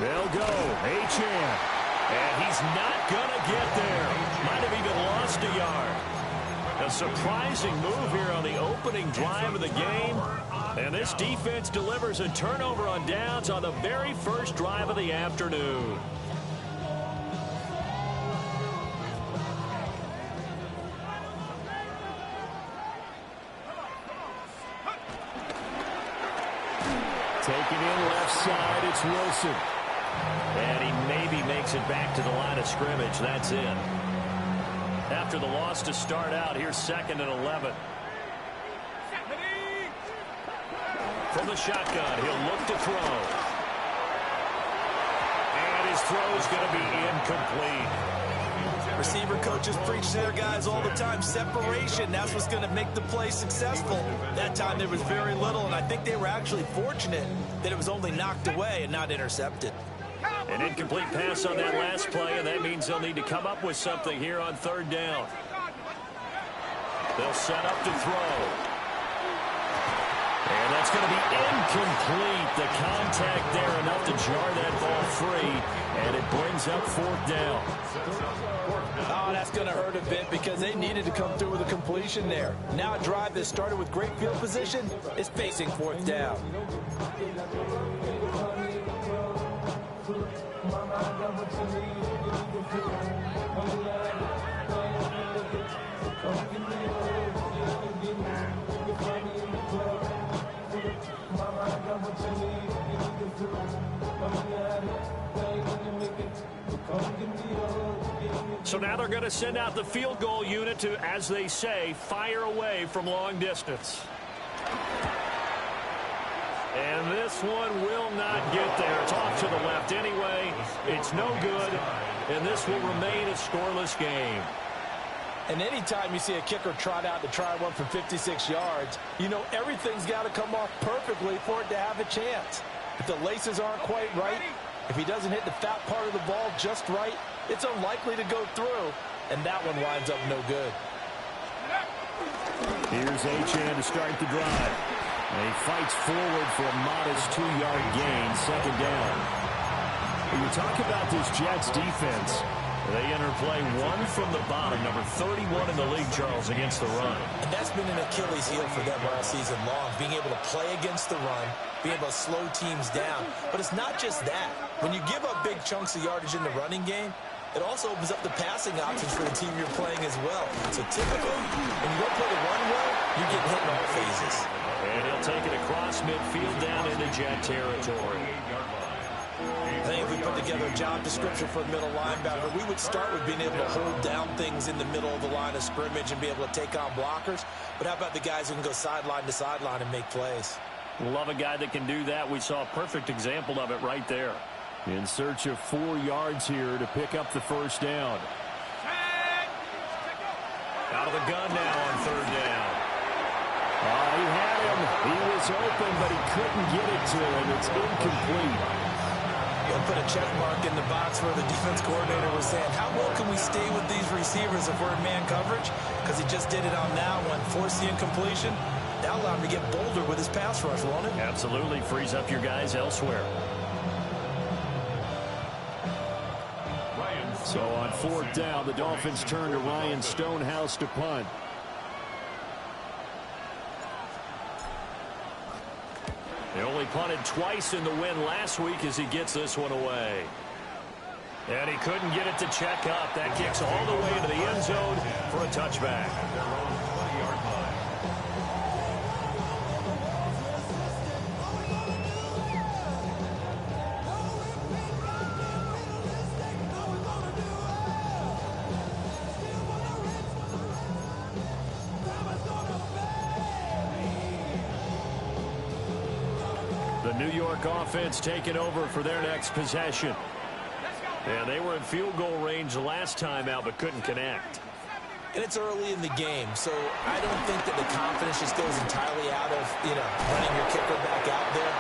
They'll go. Achane. And he's not going to get there. Might have even lost a yard. A surprising move here on the opening drive of the game. And this defense delivers a turnover on downs on the very first drive of the afternoon. Taking in left side, it's Wilson. And he maybe makes it back to the line of scrimmage. That's it. After the loss to start out, here's 2nd and 11. From the shotgun, he'll look to throw. And his throw's going to be incomplete. Receiver coaches preach to their guys all the time. Separation, that's what's going to make the play successful. That time there was very little, and I think they were actually fortunate that it was only knocked away and not intercepted. An incomplete pass on that last play, and that means they'll need to come up with something here on 3rd down. They'll set up to throw. And that's going to be incomplete. The contact there enough to jar that ball free, and it brings up 4th down. Oh, that's going to hurt a bit because they needed to come through with a completion there. Now a drive that started with great field position is facing 4th down. So now they're going to send out the field goal unit to, as they say, fire away from long distance. And this one will not get there. It's off to the left anyway. It's no good, and this will remain a scoreless game. And anytime you see a kicker trot out to try one from 56 yards, you know everything's got to come off perfectly for it to have a chance. If the laces aren't quite right, if he doesn't hit the fat part of the ball just right, it's unlikely to go through, and that one winds up no good. Here's Achane to start the drive. And he fights forward for a modest 2-yard gain, 2nd down. When you talk about this Jets defense, they enter play 1 from the bottom, number 31 in the league, Charles, against the run. And that's been an Achilles heel for them all season long, being able to play against the run, being able to slow teams down. But it's not just that. When you give up big chunks of yardage in the running game, it also opens up the passing options for the team you're playing as well. So typically, when you don't play the run well, you're getting hit in all phases. And he'll take it across midfield down into Jet territory. I think if we put together a job description for a middle linebacker, we would start with being able to hold down things in the middle of the line of scrimmage and be able to take on blockers. But how about the guys who can go sideline to sideline and make plays? Love a guy that can do that. We saw a perfect example of it right there. In search of 4 yards here to pick up the 1st down. Out of the gun now on 3rd down. He had him. He was open, but he couldn't get it to him. It's incomplete. They'll put a check mark in the box where the defense coordinator was saying, how well can we stay with these receivers if we're in man coverage? Because he just did it on that one, forced the incompletion. That allowed him to get bolder with his pass rush, won't it? Absolutely. Frees up your guys elsewhere. So on 4th down, the Dolphins turn to Ryan Stonehouse to punt. They only punted twice in the win last week as he gets this one away. And he couldn't get it to check up. That kicks all the way into the end zone for a touchback. The New York offense taking over for their next possession. And they were in field goal range the last time out, but couldn't connect. And it's early in the game, so I don't think that the confidence just goes entirely out of, running your kicker back out there.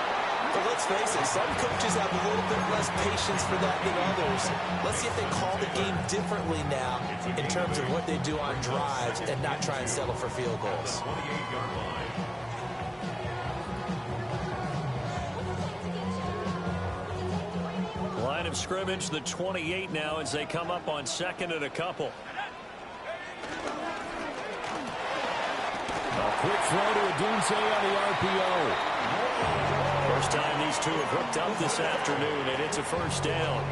But let's face it, some coaches have a little bit less patience for that than others. Let's see if they call the game differently now in terms of what they do on drives and not try and settle for field goals. of scrimmage, the 28 now, as they come up on second and a couple. A quick throw to Odunze on the RPO. First time these two have hooked up this afternoon, and it's a first down.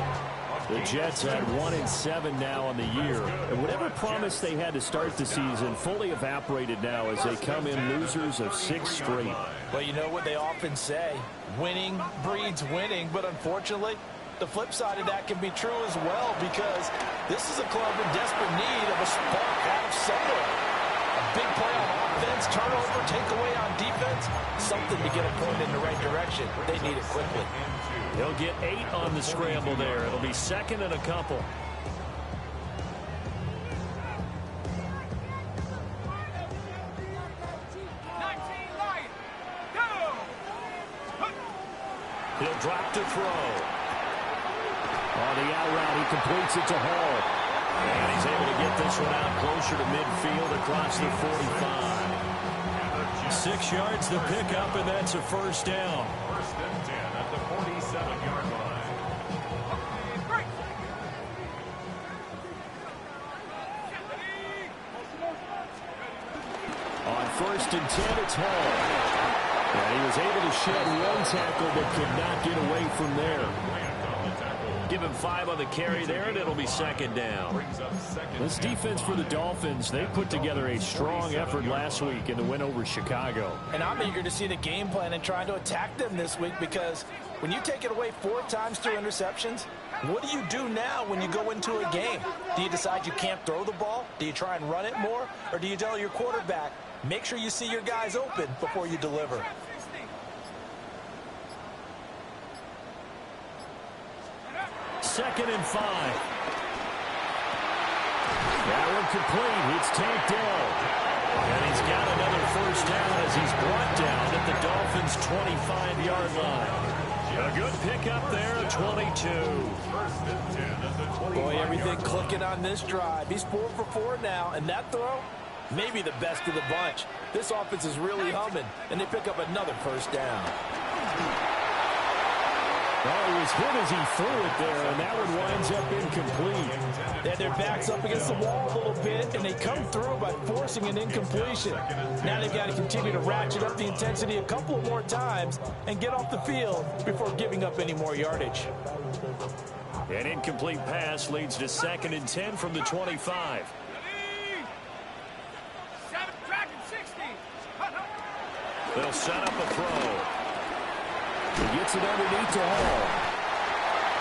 The Jets had 1-7 now on the year. And whatever promise they had to start the season fully evaporated now as they come in losers of 6 straight. Well, you know what they often say, winning breeds winning, but unfortunately, the flip side of that can be true as well, because this is a club in desperate need of a spark out of somewhere. A big play on offense, turnover, takeaway on defense, something to get a point in the right direction. They need it quickly. They'll get 8 on the scramble there. It'll be second and a couple. He'll drop to throw. On the out route, he completes it to Hall. And he's able to get this one out closer to midfield across the 45. 6 yards the pickup, and that's a first down. First and 10 at the 47-yard line. On first and 10, it's Hall. And he was able to shed one tackle but could not get away from there. Give him 5 on the carry there, and it'll be second down. This defense for the Dolphins, they put together a strong effort last week in the win over Chicago. And I'm eager to see the game plan and trying to attack them this week, because when you take it away 4 times through interceptions, what do you do now when you go into a game? Do you decide you can't throw the ball? Do you try and run it more? Or do you tell your quarterback, make sure you see your guys open before you deliver? Second and 5. That one complete. It's tanked down. And he's got another first down as he's brought down at the Dolphins' 25-yard line. A good pickup there at 22. First and 10 at the 25-yard line. Boy, everything clicking on this drive. He's 4 for 4 now, and that throw, maybe the best of the bunch. This offense is really humming, and they pick up another first down. Well, he was hit as he threw it there, and that one winds up incomplete. They had their backs up against the wall a little bit, and they come through by forcing an incompletion. Now they've got to continue to ratchet up the intensity a couple of more times and get off the field before giving up any more yardage. An incomplete pass leads to second and 10 from the 25. They'll set up a throw. He gets it underneath to Hall.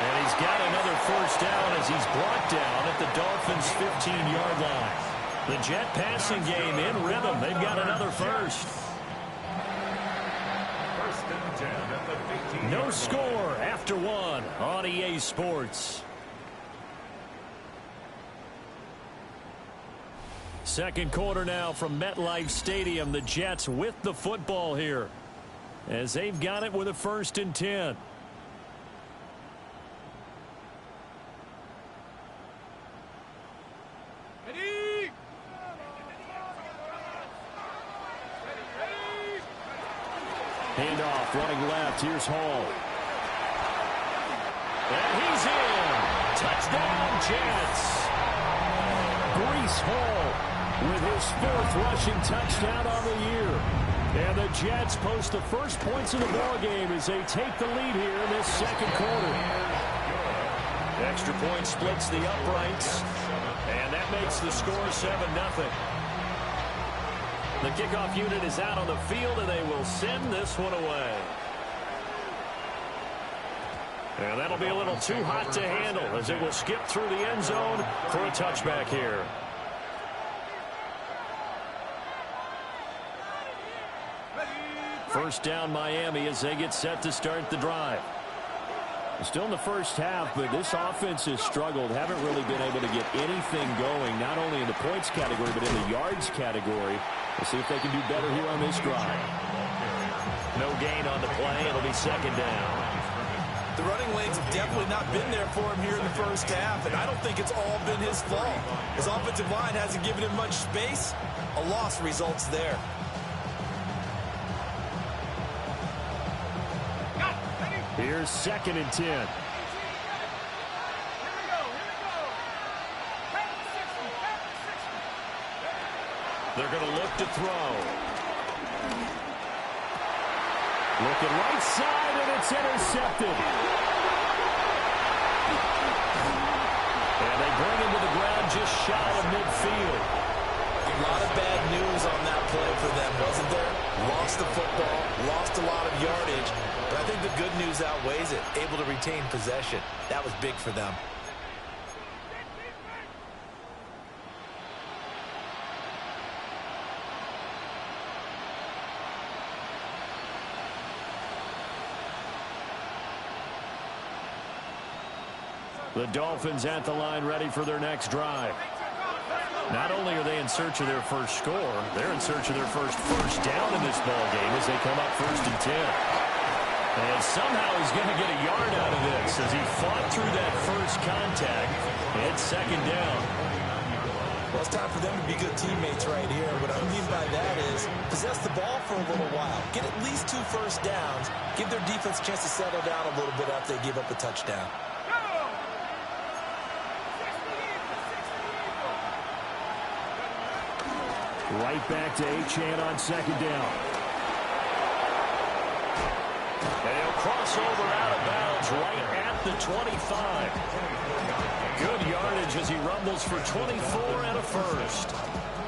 And he's got another first down as he's brought down at the Dolphins' 15-yard line. The Jet passing game in rhythm. They've got another first. First and 10 at the 15-yard line. No score after 1 on EA Sports. Second quarter now from MetLife Stadium. The Jets with the football here, as they've got it with a first and 10. Handoff, running left. Here's Hall. And he's in. Touchdown, Jets. Breece Hall with his 4th rushing touchdown on the year. And the Jets post the first points of the ballgame as they take the lead here in this second quarter. Extra point splits the uprights, and that makes the score 7-0. The kickoff unit is out on the field, and they will send this one away. And that'll be a little too hot to handle as it will skip through the end zone for a touchback here. First down Miami as they get set to start the drive. Still in the first half, but this offense has struggled. Haven't really been able to get anything going, not only in the points category, but in the yards category. We'll see if they can do better here on this drive. No gain on the play. It'll be second down. The running lanes have definitely not been there for him here in the first half, and I don't think it's all been his fault. His offensive line hasn't given him much space. A loss results there. Here's second and 10. They're going to look to throw. Looking right side, and it's intercepted. And they bring him to the ground just shy of midfield. A lot of bad news on that play for them, wasn't there? Lost the football, lost a lot of yardage, but I think the good news outweighs it. Able to retain possession. That was big for them. The Dolphins at the line, ready for their next drive. Not only are they in search of their first score, they're in search of their first down in this ball game as they come up 1st and 10. And somehow he's going to get a yard out of this as he fought through that first contact. It's 2nd down. Well, it's time for them to be good teammates right here. What I mean by that is possess the ball for a little while. Get at least 2 first downs. Give their defense a chance to settle down a little bit after they give up a touchdown. Right back to Achane on 2nd down. And he'll cross over out of bounds right at the 25. Good yardage as he rumbles for 24 and a first.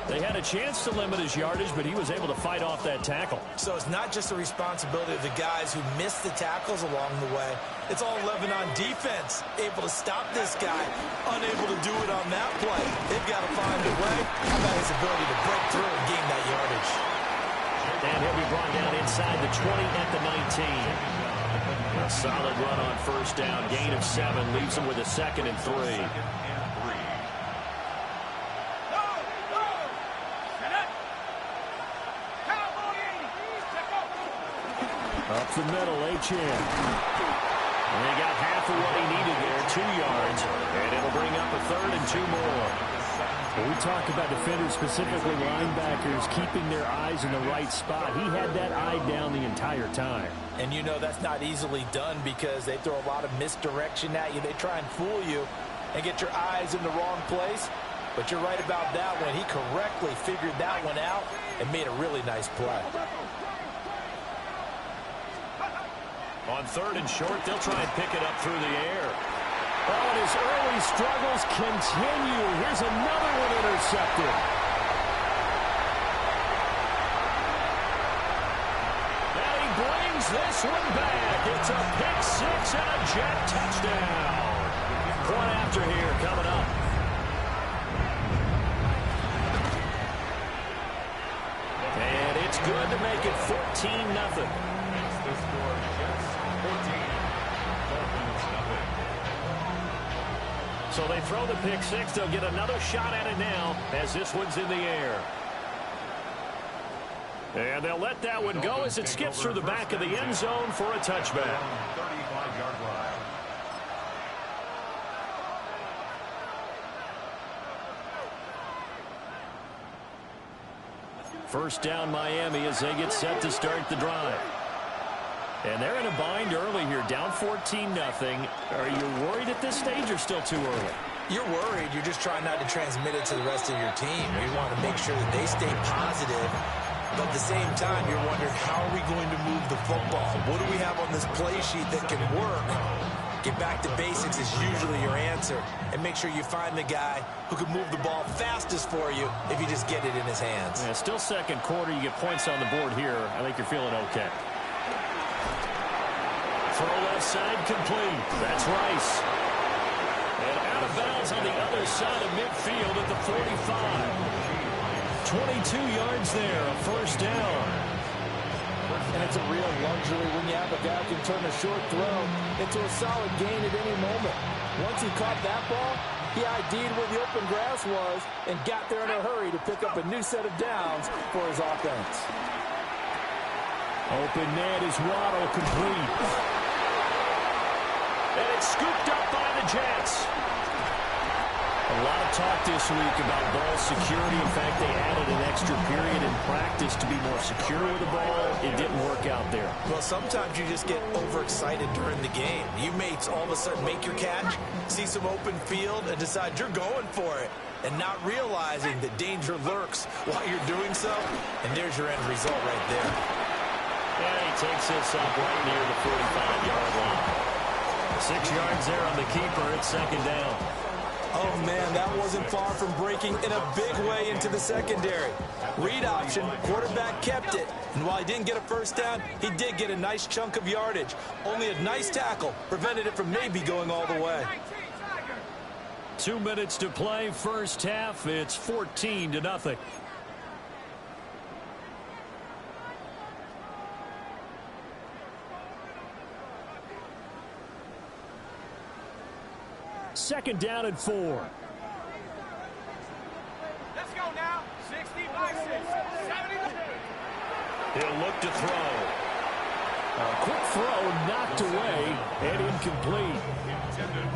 They had a chance to limit his yardage, but he was able to fight off that tackle. So it's not just the responsibility of the guys who missed the tackles along the way. It's all 11 on defense. Able to stop this guy. Unable to do it on that play. They've got to find a way. How about his ability to break through and gain that yardage? And he'll be brought down inside the 20 at the 19. A solid run on 1st down. Gain of 7 leaves him with a 2nd and 3. Up the middle, Achane. And they got half of what he needed there, 2 yards. And it'll bring up a 3rd and 2 more. When we talk about defenders, specifically linebackers, keeping their eyes in the right spot, he had that eye down the entire time. And you know that's not easily done because they throw a lot of misdirection at you. They try and fool you and get your eyes in the wrong place. But you're right about that one. He correctly figured that one out and made a really nice play. On 3rd and short, they'll try and pick it up through the air. Oh, and his early struggles continue. Here's another one intercepted. And he brings this one back. It's a pick 6 and a Jet touchdown. Point after here coming up. And it's good to make it 14-0. So they throw the pick 6. They'll get another shot at it now as this one's in the air. And they'll let that one go as it skips through the back of the end zone for a touchback. 35-yard line. First down Miami as they get set to start the drive. And they're in a bind early here, down 14-0. Are you worried at this stage or still too early? You're worried. You're just trying not to transmit it to the rest of your team. You want to make sure that they stay positive. But at the same time, you're wondering, how are we going to move the football? What do we have on this play sheet that can work? Get back to basics is usually your answer. And make sure you find the guy who can move the ball fastest for you if you just get it in his hands. Yeah, still 2nd quarter. You get points on the board here. I think you're feeling okay. Throw left side complete. That's Rice. And out of bounds on the other side of midfield at the 45. 22 yards there, a 1st down. And it's a real luxury when you have a guy who can turn a short throw into a solid gain at any moment. Once he caught that ball, he ID'd where the open grass was and got there in a hurry to pick up a new set of downs for his offense. Open net is Waddle, complete. And it's scooped up by the Jets. A lot of talk this week about ball security. In fact, they added an extra period in practice to be more secure with the ball. It didn't work work out there. Well, sometimes you just get overexcited during the game. You may all of a sudden make your catch, see some open field, and decide you're going for it, and not realizing that danger lurks while you're doing so. And there's your end result right there. And he takes this up right near the 45-yard line. 6 yards there on the keeper. It's second down. Oh, man, that wasn't far from breaking in a big way into the secondary. Read option, quarterback kept it. And while he didn't get a first down, he did get a nice chunk of yardage. Only a nice tackle prevented it from maybe going all the way. 2 minutes to play, first half. It's 14-0. Second down and 4. Let's go now. 60 by 6. 70. He'll look to throw. A quick throw knocked away and incomplete.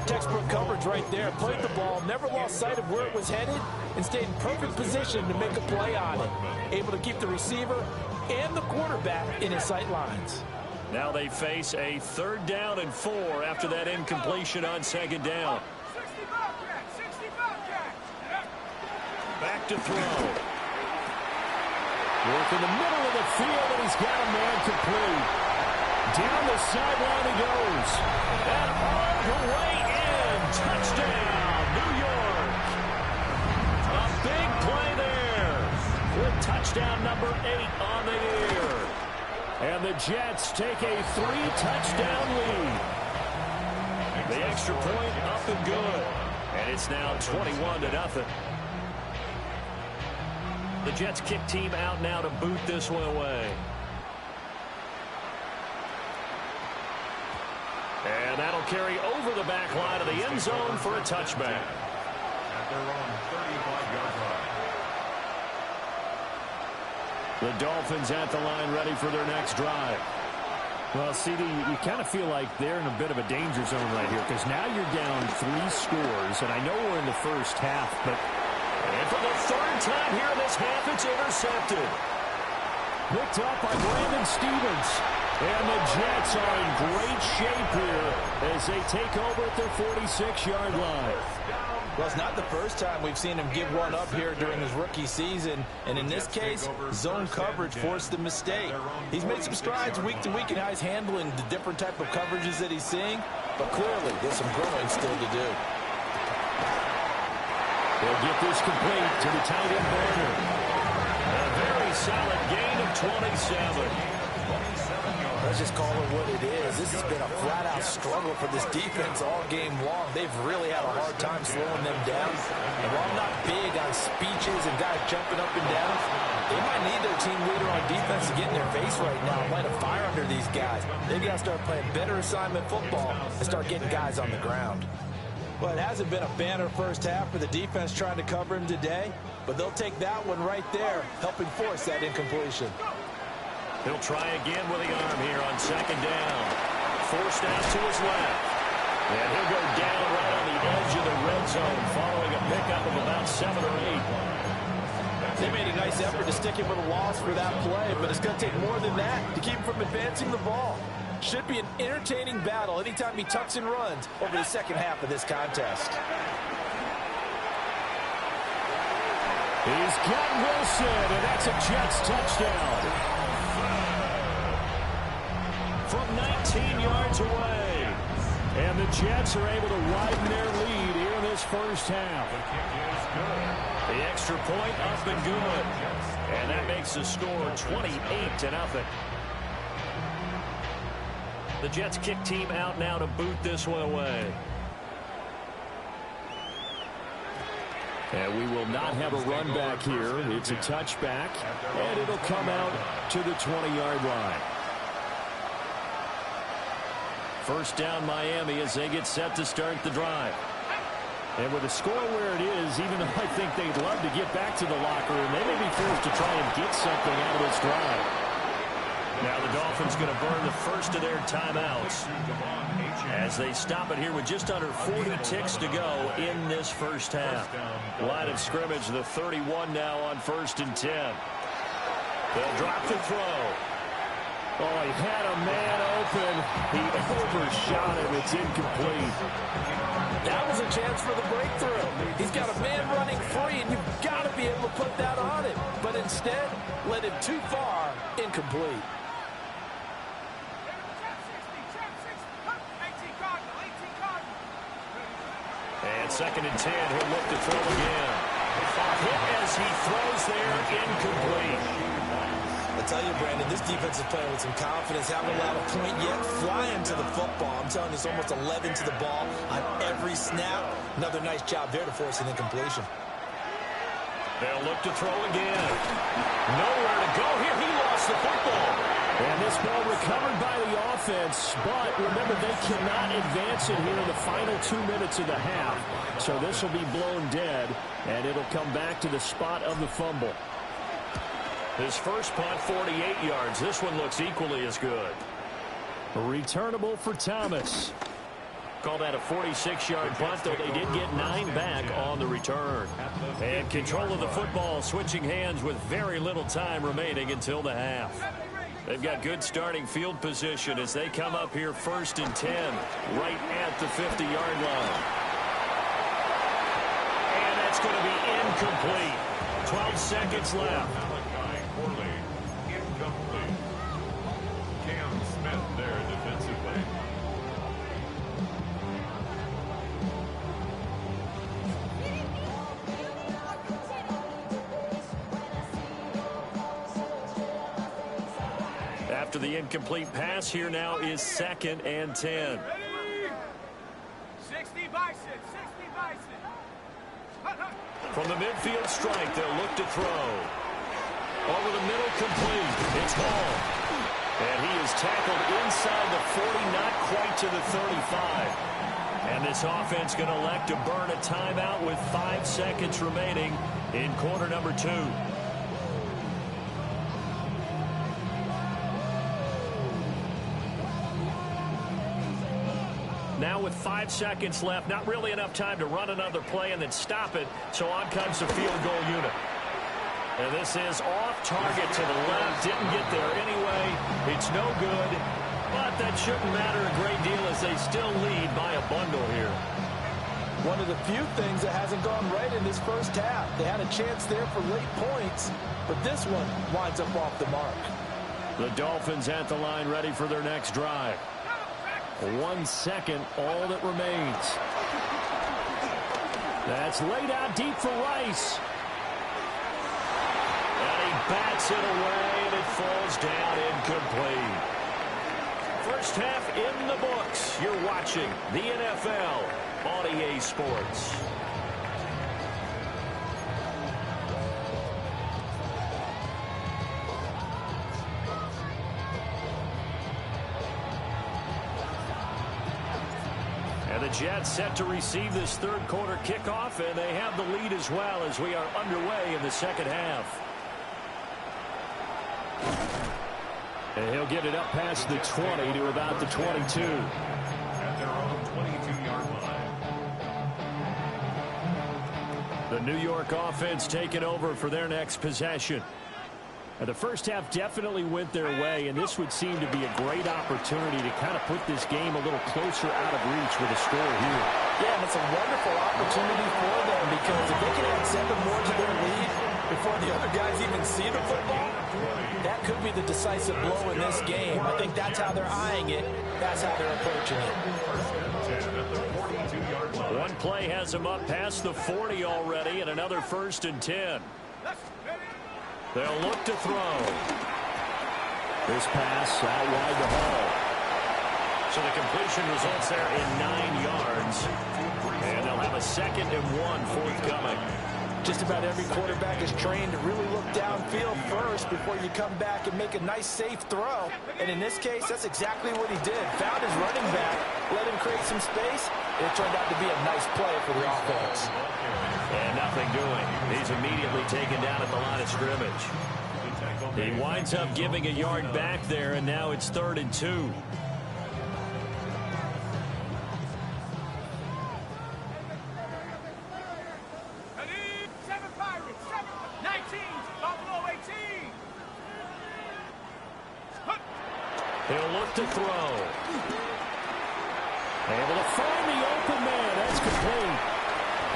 Textbook coverage right there. Played the ball, never lost sight of where it was headed, and stayed in perfect position to make a play on it. Able to keep the receiver and the quarterback in his sight lines. Now they face a 3rd down and 4 after that incompletion on second down. 60 Bobcat. 60 Bobcat. Back to throw. Work in the middle of the field, and he's got a man complete. Down the sideline he goes. And all the way in. Touchdown, New York. A big play there. With touchdown number 8 on the year. And the Jets take a 3-touchdown lead. The extra point up and good. And it's now 21-0. The Jets kick team out now to boot this one away. And that'll carry over the back line of the end zone for a touchback. At their own 35-yard line. The Dolphins at the line ready for their next drive. Well, CD, you kind of feel like they're in a bit of a danger zone right here because now you're down 3 scores, and I know we're in the first half, but... And for the 3rd time here in this half, it's intercepted. Picked up by Brandon Stevens. And the Jets are in great shape here as they take over at their 46-yard line. Well, it's not the first time we've seen him give one up here during his rookie season. And in this case, zone coverage forced the mistake. He's made some strides week to week in how he's handling the different type of coverages that he's seeing. But clearly, there's some growing still to do. They'll get this complete to the tight end Banner. A very solid gain of 27. Let's just call it what it is. This has been a flat-out struggle for this defense all game long. They've really had a hard time slowing them down. And while I'm not big on speeches and guys jumping up and down, they might need their team leader on defense to get in their face right now and light a fire under these guys. They've got to start playing better assignment football and start getting guys on the ground. Well, it hasn't been a banner first half for the defense trying to cover him today, but they'll take that one right there, helping force that incompletion. He'll try again with the arm here on second down. Forced out to his left. And he'll go down right on the edge of the red zone following a pickup of about 7 or 8. They made a nice effort to stick him with a loss for that play, but it's going to take more than that to keep him from advancing the ball. Should be an entertaining battle anytime he tucks and runs over the second half of this contest. He's got Wilson, and that's a Jets touchdown. From 19 yards away. And the Jets are able to widen their lead here in this first half. The extra point up and good. And that makes the score 28-0. The Jets kick team out now to boot this one away. And we will not have a run back here. It's a touchback, and it'll come out to the 20-yard line. First down Miami as they get set to start the drive. And with the score where it is, even though I think they'd love to get back to the locker room, they may be forced to try and get something out of this drive. Now the Dolphins going to burn the first of their timeouts as they stop it here with just under 40 ticks to go in this first half. Line of scrimmage, the 31 now on 1st and 10. They'll drop the throw. Oh, he had a man open. He overshot him. It's incomplete. That was a chance for the breakthrough. He's got a man running free, and you've got to be able to put that on him. But instead, led him too far, incomplete. And 2nd and 10, he'll look to throw again. Hit as he throws there, incomplete. I tell you, Brandon, this defense is playing with some confidence. Haven't allowed a point yet. Flying to the football. I'm telling you, it's almost 11 to the ball on every snap. Another nice job there to force an incompletion. They'll look to throw again. Nowhere to go here. He lost the football. And this ball recovered by the offense, but remember, they cannot advance it here in the final 2 minutes of the half. So this will be blown dead, and it'll come back to the spot of the fumble. His first punt, 48 yards. This one looks equally as good. Returnable for Thomas. Call that a 46-yard punt, though they did get 9 back on the return. And control of the football, switching hands with very little time remaining until the half. They've got good starting field position as they come up here 1st and 10, right at the 50-yard line. And that's going to be incomplete. 12 seconds left. Incomplete. Cam Smith there defensively. After the incomplete pass, here now is 2nd and 10. 60 Bison, 60 Bison. From the midfield strike, they'll look to throw. Over the middle, complete. It's Hall. And he is tackled inside the 40, not quite to the 35. And this offense going to elect to burn a timeout with 5 seconds remaining in quarter number 2. Now with 5 seconds left, not really enough time to run another play and then stop it, so on comes the field goal unit. And this is off target to the left, didn't get there anyway. It's no good, but that shouldn't matter a great deal as they still lead by a bundle here. One of the few things that hasn't gone right in this first half. They had a chance there for late points, but this one winds up off the mark. The Dolphins at the line ready for their next drive. 1 second, all that remains. That's laid out deep for Rice. And he bats it away, and it falls down incomplete. First half in the books. You're watching the NFL on EA Sports. And the Jets set to receive this third quarter kickoff, and they have the lead as well as we are underway in the second half. And he'll get it up past the 20 to about the 22. At their own 22-yard line. The New York offense taking over for their next possession. And the first half definitely went their way, and this would seem to be a great opportunity to kind of put this game a little closer out of reach with a score here. Yeah, and it's a wonderful opportunity for them because if they can add 7 more to their lead before the other guys even see the football, that could be the decisive blow in this game. I think that's how they're eyeing it. That's how they're approaching it. One play has them up past the 40 already, and another 1st and 10. They'll look to throw. This pass out wide to Hall. So the completion results there in 9 yards. And they'll have a 2nd and 1 forthcoming. Just about every quarterback is trained to really look downfield first before you come back and make a nice, safe throw. And in this case, that's exactly what he did. Found his running back, let him create some space. It turned out to be a nice play for the offense. And nothing doing. He's immediately taken down at the line of scrimmage. He winds up giving a yard back there, and now it's 3rd and 2. He'll look to throw. Able to find the open man. That's complete.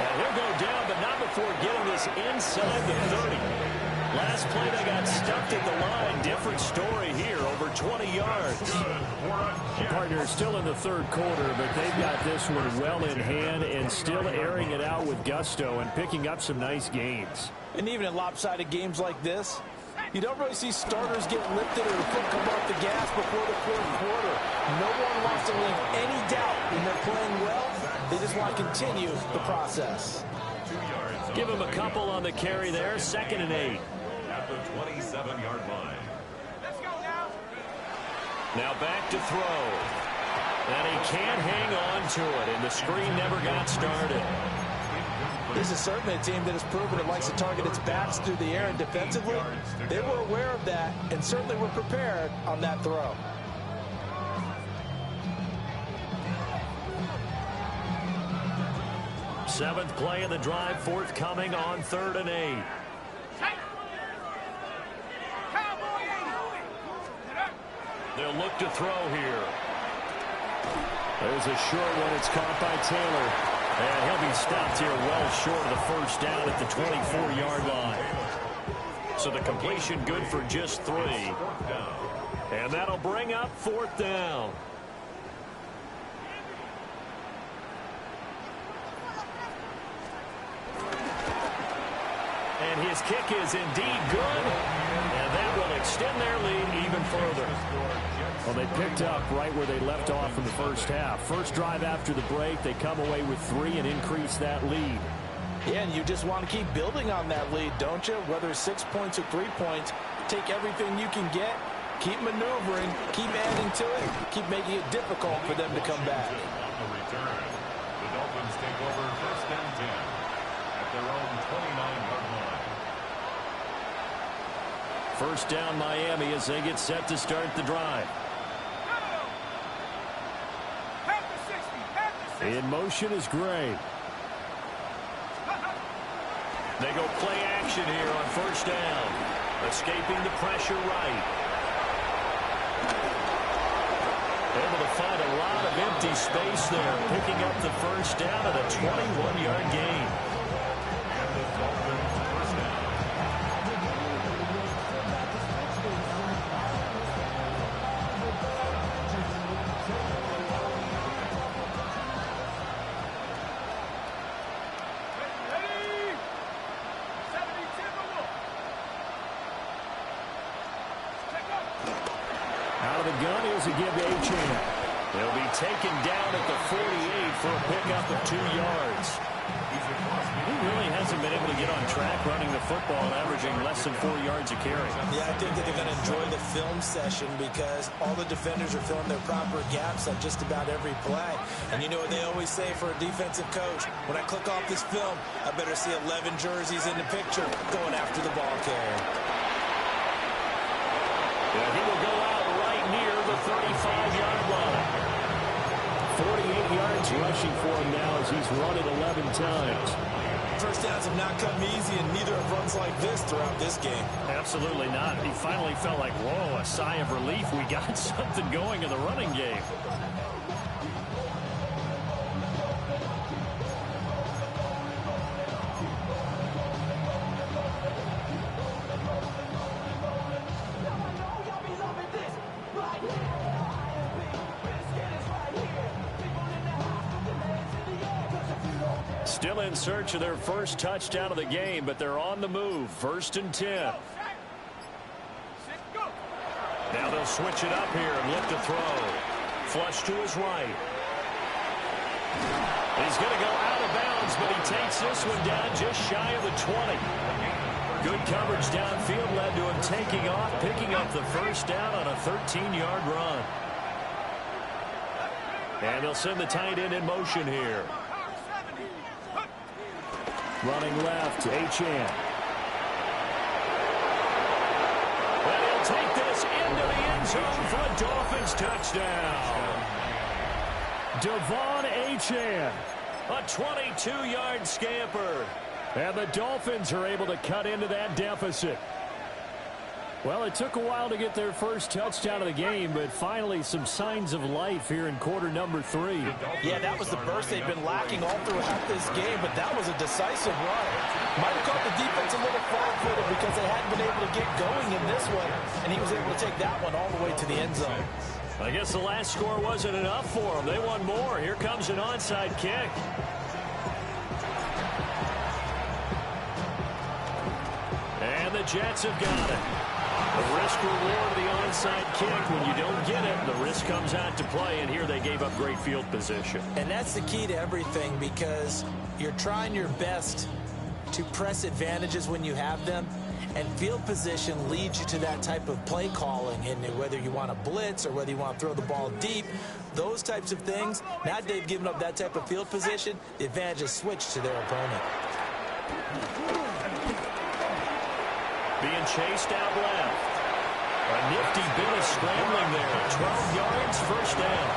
And he'll go down, but not before getting this inside the 30. Last play, they got stuffed at the line. Different story here, over 20 yards. Partner still in the third quarter, but they've got this one well in hand and still airing it out with gusto and picking up some nice gains. And even in lopsided games like this, you don't really see starters get lifted or the foot come off the gas before the fourth quarter. No one wants to leave any doubt when they're playing well. They just want to continue the process. Give him a couple on the carry there. 2nd and 8. At the 27-yard line. Let's go now. Now back to throw. And he can't hang on to it, and the screen never got started. This is certainly a team that has proven it likes to target its backs through the air, and defensively, they were aware of that and certainly were prepared on that throw. Seventh play of the drive, forthcoming on 3rd and 8. They'll look to throw here. There's a short one. It's caught by Taylor. And he'll be stopped here well short of the first down at the 24-yard line. So the completion good for just 3. And that'll bring up 4th down. And his kick is indeed good. And that will extend their lead even further. Well, they picked up right where they left off in the first half. First drive after the break, they come away with 3 and increase that lead. Yeah, and you just want to keep building on that lead, don't you? Whether it's 6 points or 3 points, take everything you can get, keep maneuvering, keep adding to it, keep making it difficult for them to come back. On the return, the Dolphins take over 1st and 10 at their own 29-yard line. First down Miami as they get set to start the drive. In motion is Gray. They go play action here on 1st down. Escaping the pressure right. Able to find a lot of empty space there. Picking up the first down at a 21-yard gain. And the Dolphins first down. Out of the gun, here's a give to Achane. They'll be taken down at the 48 for a pickup of 2 yards. He really hasn't been able to get on track running the football and averaging less than 4 yards a carry. Yeah, I think that they're going to enjoy the film session because all the defenders are filling their proper gaps on just about every play. And you know what they always say for a defensive coach? When I click off this film, I better see 11 jerseys in the picture going after the ball carrier. Yeah, he will go out right near the 35-yard line. 48 yards rushing for him now as he's run it 11 times. First downs have not come easy, and neither have runs like this throughout this game. Absolutely not. He finally felt like, whoa, a sigh of relief. We got something going in the running game. Still in search of their first touchdown of the game, but they're on the move. 1st and 10. Now they'll switch it up here and look to throw. Flush to his right. He's going to go out of bounds, but he takes this one down just shy of the 20. Good coverage downfield led to him taking off, picking up the first down on a 13-yard run. And they'll send the tight end in motion here. Running left, Achane. And he'll take this into the end zone for a Dolphins touchdown. Devon Achane. A 22-yard scamper. And the Dolphins are able to cut into that deficit. Well, it took a while to get their first touchdown of the game, but finally some signs of life here in quarter number 3. Yeah, that was the burst they've been lacking all throughout this game, but that was a decisive run. Might have caught the defense a little flat-footed because they hadn't been able to get going in this one, and he was able to take that one all the way to the end zone. I guess the last score wasn't enough for them. They want more. Here comes an onside kick. And the Jets have got it. The risk-reward of the onside kick. When you don't get it, the risk comes out to play, and here they gave up great field position. And that's the key to everything, because you're trying your best to press advantages when you have them, and field position leads you to that type of play calling. And whether you want to blitz or whether you want to throw the ball deep, those types of things, now they've given up that type of field position, the advantage is switched to their opponent. Being chased out left. A nifty bit of scrambling there. 12 yards, first down.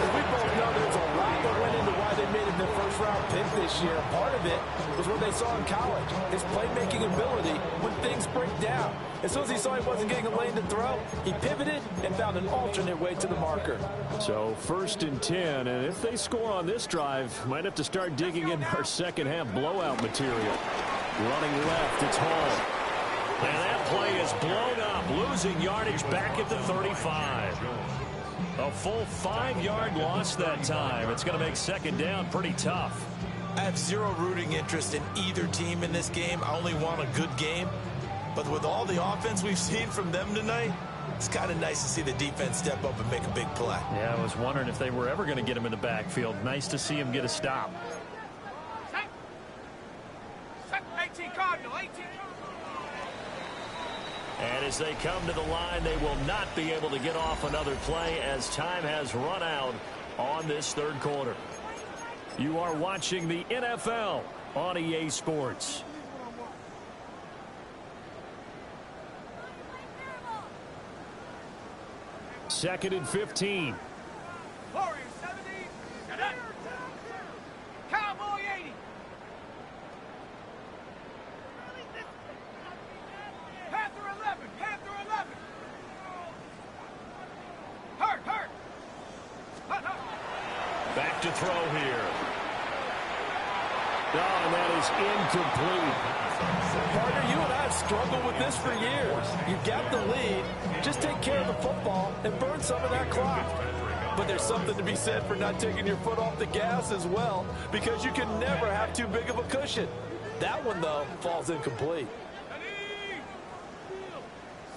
As we both know, there's a lot that went into why they made him their first-round pick this year. Part of it was what they saw in college, his playmaking ability when things break down. As soon as he saw he wasn't getting a lane to throw, he pivoted and found an alternate way to the marker. So 1st and 10, and if they score on this drive, might have to start digging into our second-half blowout material. Running left, it's Hall. And that play is blown up, losing yardage back at the 35. A full 5-yard loss that time. It's going to make second down pretty tough. I have zero rooting interest in either team in this game. I only want a good game. But with all the offense we've seen from them tonight, it's kind of nice to see the defense step up and make a big play. Yeah, I was wondering if they were ever going to get him in the backfield. Nice to see him get a stop. 18 Cardinal, 18. And as they come to the line, they will not be able to get off another play as time has run out on this third quarter. You are watching the NFL on EA Sports. Second and 15. Warriors 70. Cowboy 80. Panther 11. Panther 11. Hurt. Back to throw here. Oh, and that is incomplete. Partner, you and I have struggled with this for years. You got the lead. Just take care of the football and burn some of that clock. But there's something to be said for not taking your foot off the gas as well, because you can never have too big of a cushion. That one, though, falls incomplete.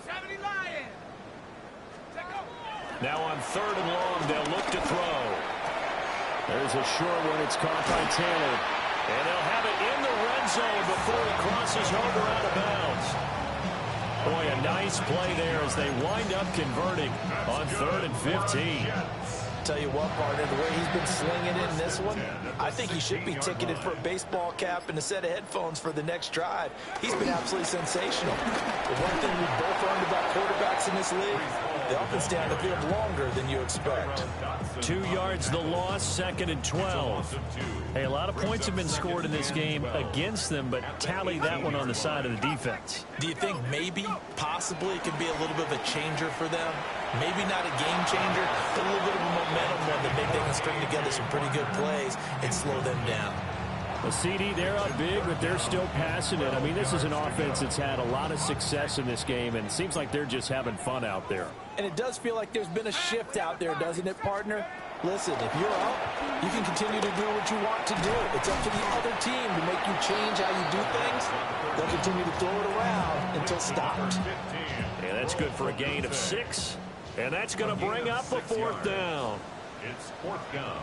70 Lions. Now on 3rd and long, they'll look to throw. There's a short one. It's caught by Taylor. And they'll have it in the red zone before he crosses over out of bounds. Boy, a nice play there as they wind up converting on 3rd and 15. Tell you what, partner, the way he's been slinging in this one, I think he should be ticketed for a baseball cap and a set of headphones for the next drive. He's been absolutely sensational. The one thing we've both learned about quarterbacks in this league, they often stay on the field longer than you expect. 2 yards the loss, 2nd and 12. Hey, a lot of points have been scored in this game against them, but tally that one on the side of the defense. Do you think maybe, possibly, it could be a little bit of a changer for them? Maybe not a game changer, but a little bit of a momentum one that maybe they can string together some pretty good plays and slow them down. The CD, they're up big, but they're still passing it. I mean, this is an offense that's had a lot of success in this game, and it seems like they're just having fun out there. And it does feel like there's been a shift out there, doesn't it, partner? Listen, if you're up, you can continue to do what you want to do. It's up to the other team to make you change how you do things. They'll continue to throw it around until stopped. And that's good for a gain of 6. And that's going to bring up a 4th down. It's 4th down.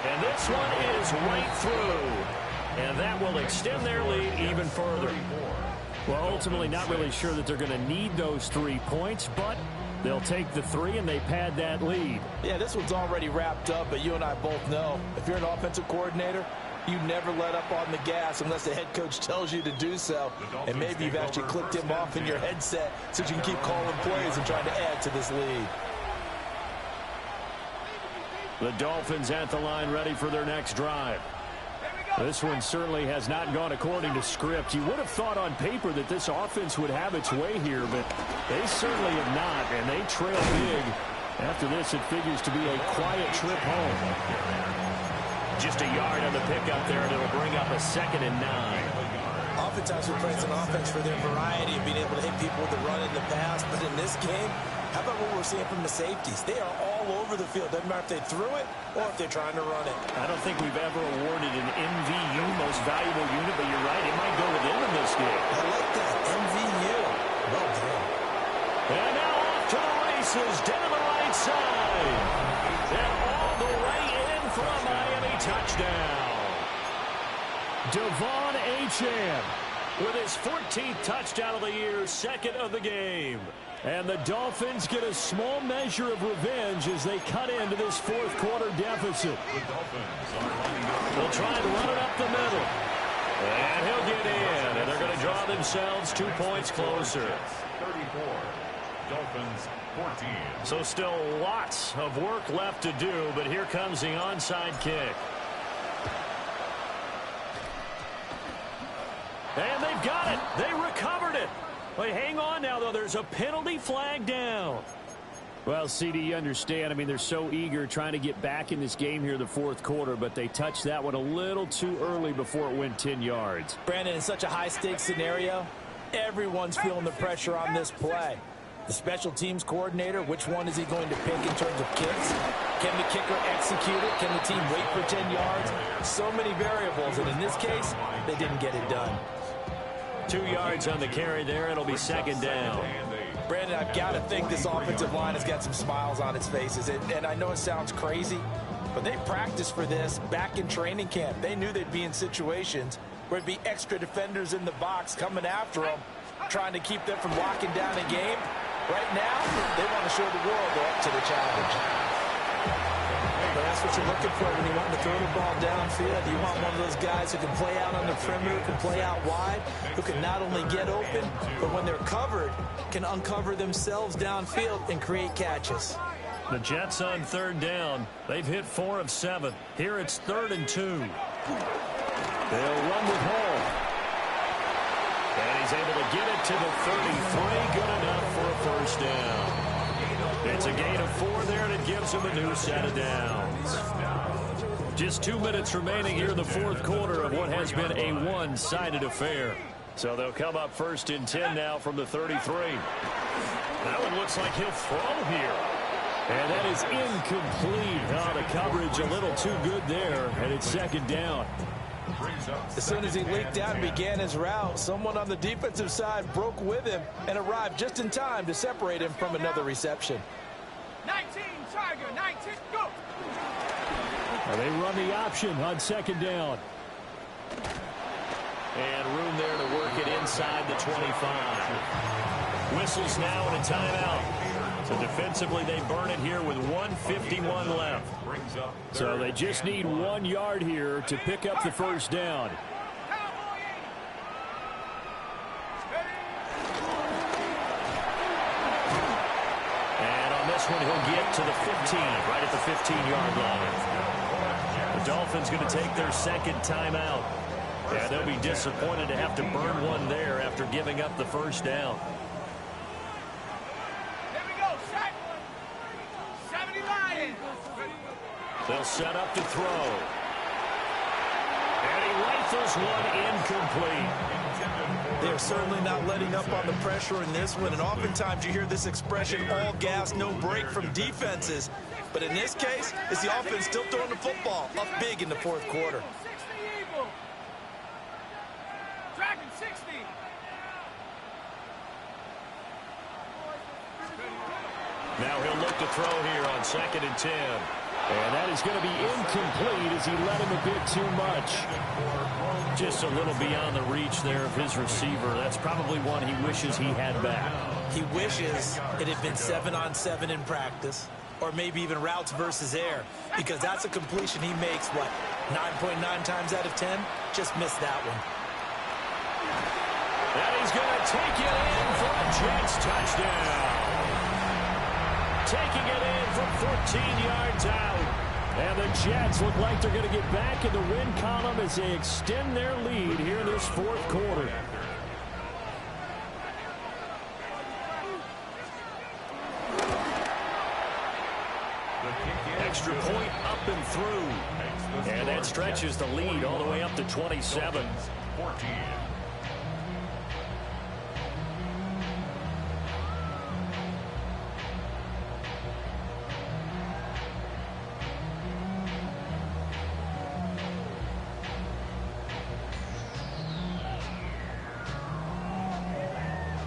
And this one is right through. And that will extend their lead even further. Well, ultimately not really sure that they're going to need those 3 points, but they'll take the 3 and they pad that lead. Yeah, this one's already wrapped up, but you and I both know if you're an offensive coordinator, you never let up on the gas unless the head coach tells you to do so. And maybe you've actually clicked him off in your headset so you can keep calling plays and trying to add to this lead. The Dolphins at the line ready for their next drive. This one certainly has not gone according to script. You would have thought on paper that this offense would have its way here, but they certainly have not, and they trail big. After this, it figures to be a quiet trip home. Just a yard on the pickup there, and it'll bring up a 2nd and 9. Oftentimes we praise an offense for their variety of being able to hit people with the run in the pass, but in this game, how about what we're seeing from the safeties? They are all over the field. Doesn't matter if they threw it or if they're trying to run it. I don't think we've ever awarded an MVU, most valuable unit, but you're right, it might go with them in this game. I like that, MVU. Well done. And now off to the races, down the right side. And all the way in for a Miami touchdown. Devon Achane with his 14th touchdown of the year, 2nd of the game. And the Dolphins get a small measure of revenge as they cut into this 4th quarter deficit. They'll try and run it up the middle. And he'll get in. And they're going to draw themselves 2 points closer. 34. Dolphins 14. So still lots of work left to do, but here comes the onside kick. And they've got it. They recovered it. Wait, hang on now, though. There's a penalty flag down. Well, CD, you understand. I mean, they're so eager trying to get back in this game here in the 4th quarter, but they touched that one a little too early before it went 10 yards. Brandon, in such a high-stakes scenario, everyone's feeling the pressure on this play. The special teams coordinator, which one is he going to pick in terms of kicks? Can the kicker execute it? Can the team wait for 10 yards? So many variables, and in this case, they didn't get it done. 2 yards on the carry there. It'll be 2nd down. Brandon, I've got to think this offensive line has got some smiles on its faces. And I know it sounds crazy, but they practiced for this back in training camp. They knew they'd be in situations where it'd be extra defenders in the box coming after them, trying to keep them from locking down a game. Right now, they want to show the world they're up to the challenge. But that's what you're looking for when you want to throw the ball downfield. You want one of those guys who can play out on the perimeter, can play out wide, who can not only get open, but when they're covered, can uncover themselves downfield and create catches. The Jets on 3rd down. They've hit 4 of 7. Here it's 3rd and 2. They'll run with Hall. And he's able to get it to the 33. Good enough for a 1st down. It's a gain of 4 there, and it gives him a new set of downs. Just 2 minutes remaining here in the 4th quarter of what has been a one-sided affair. So they'll come up 1st and 10 now from the 33. That one looks like he'll throw here. And that is incomplete. Oh, the coverage a little too good there, and it's 2nd down. As soon as he leaked out and began his route, someone on the defensive side broke with him and arrived just in time to separate him from another reception. 19, Tiger, 19, go! And they run the option on 2nd down. And room there to work it inside the 25. Whistles now and a timeout. So defensively, they burn it here with 1:51 left. So they just need 1 yard here to pick up the 1st down. And on this one, he'll get to the 15, right at the 15-yard line. The Dolphins going to take their 2nd timeout. Yeah, they'll be disappointed to have to burn one there after giving up the 1st down. They'll set up to throw. And he rifles one incomplete. They're certainly not letting up on the pressure in this one, and oftentimes you hear this expression, all gas, no break from defenses. But in this case, it's the offense still throwing the football up big in the 4th quarter. 60 Eagle. Dragon 60. Now he'll look to throw here on 2nd and 10. And that is going to be incomplete as he led him a bit too much. Just a little beyond the reach there of his receiver. That's probably one he wishes he had back. He wishes it had been 7-on-7 in practice. or maybe even routes versus air, because that's a completion he makes, 9.9 times out of 10? Just missed that one. And he's going to take it in for a Jets touchdown. Taking it in from 14 yards out. And the Jets look like they're going to get back in the win column as they extend their lead here in this fourth quarter. Extra point up and through. And that stretches the lead all the way up to 27. 14.